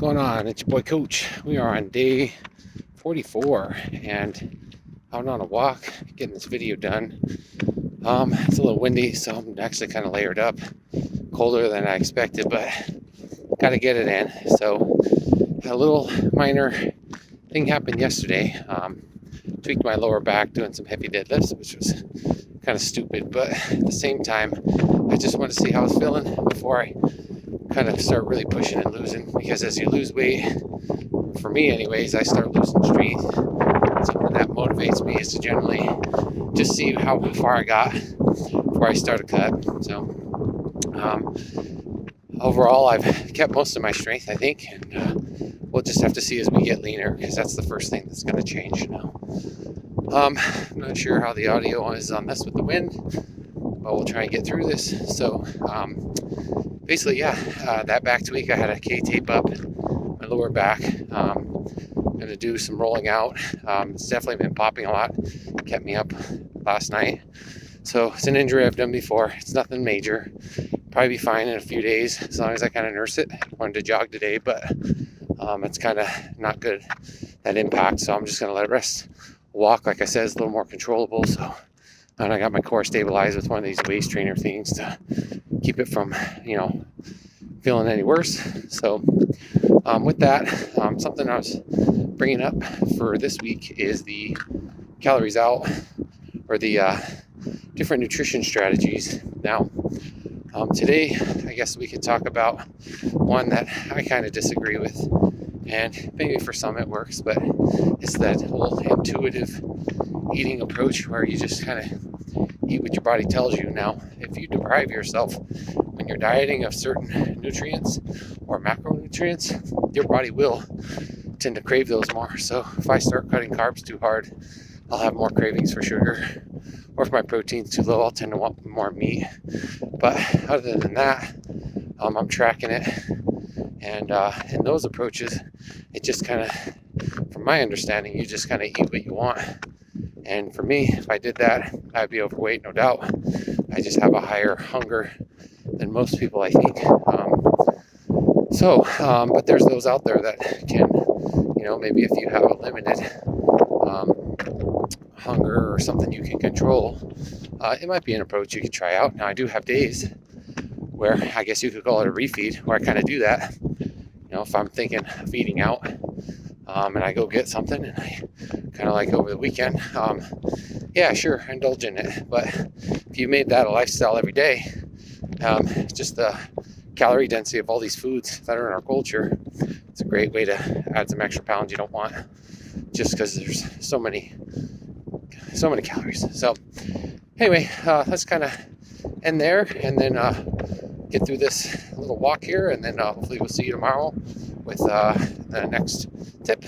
going on? It's your boy Coach. We are on day 44 and out on a walk, getting this video done. It's a little windy, so I'm actually kind of layered up, colder than I expected, but got to get it in. So a little minor thing happened yesterday. Tweaked my lower back doing some heavy deadlifts, which was kind of stupid, but at the same time, I just wanted to see how I was feeling before I kind of start really pushing and losing, because as you lose weight, for me anyways, I start losing strength. Something that motivates me is to generally just see how far I got before I start a cut. So overall, I've kept most of my strength, I think, and we'll just have to see as we get leaner, because that's the first thing that's going to change now. I'm not sure how the audio is on this with the wind, but we'll try and get through this. So basically, that back tweak, I had a K-tape up my lower back. Going to do some rolling out. It's definitely been popping a lot. Kept me up last night. So it's an injury I've done before. It's nothing major. Probably be fine in a few days as long as I kind of nurse it. Wanted to jog today, but it's kind of not good, that impact. So I'm just going to let it rest. Walk, like I said, is a little more controllable. So, and I got my core stabilized with one of these waist trainer things to keep it from, feeling any worse. So with that, something I was bringing up for this week is the calories out, or the different nutrition strategies. Now, today, I guess we could talk about one that I kind of disagree with, and maybe for some it works, but it's that whole intuitive eating approach where you just kind of eat what your body tells you. Now, if you deprive yourself when you're dieting of certain nutrients or macronutrients, your body will tend to crave those more. So if I start cutting carbs too hard, I'll have more cravings for sugar, or if my protein's too low, I'll tend to want more meat. But other than that, I'm tracking it, and in those approaches, it just kind of, from my understanding, you just kind of eat what you want. And for me, if I did that, I'd be overweight, no doubt. I just have a higher hunger than most people, I think. But there's those out there that can, maybe if you have a limited hunger or something you can control, it might be an approach you could try out. Now, I do have days where I guess you could call it a refeed, where I kind of do that. If I'm thinking of eating out, and I go get something, and I kind of like over the weekend, sure, indulge in it. But if you made that a lifestyle every day, just the calorie density of all these foods that are in our culture, it's a great way to add some extra pounds you don't want, just because there's so many calories. So anyway, let's kind of end there, and then get through this little walk here, and then hopefully we'll see you tomorrow with the next tip.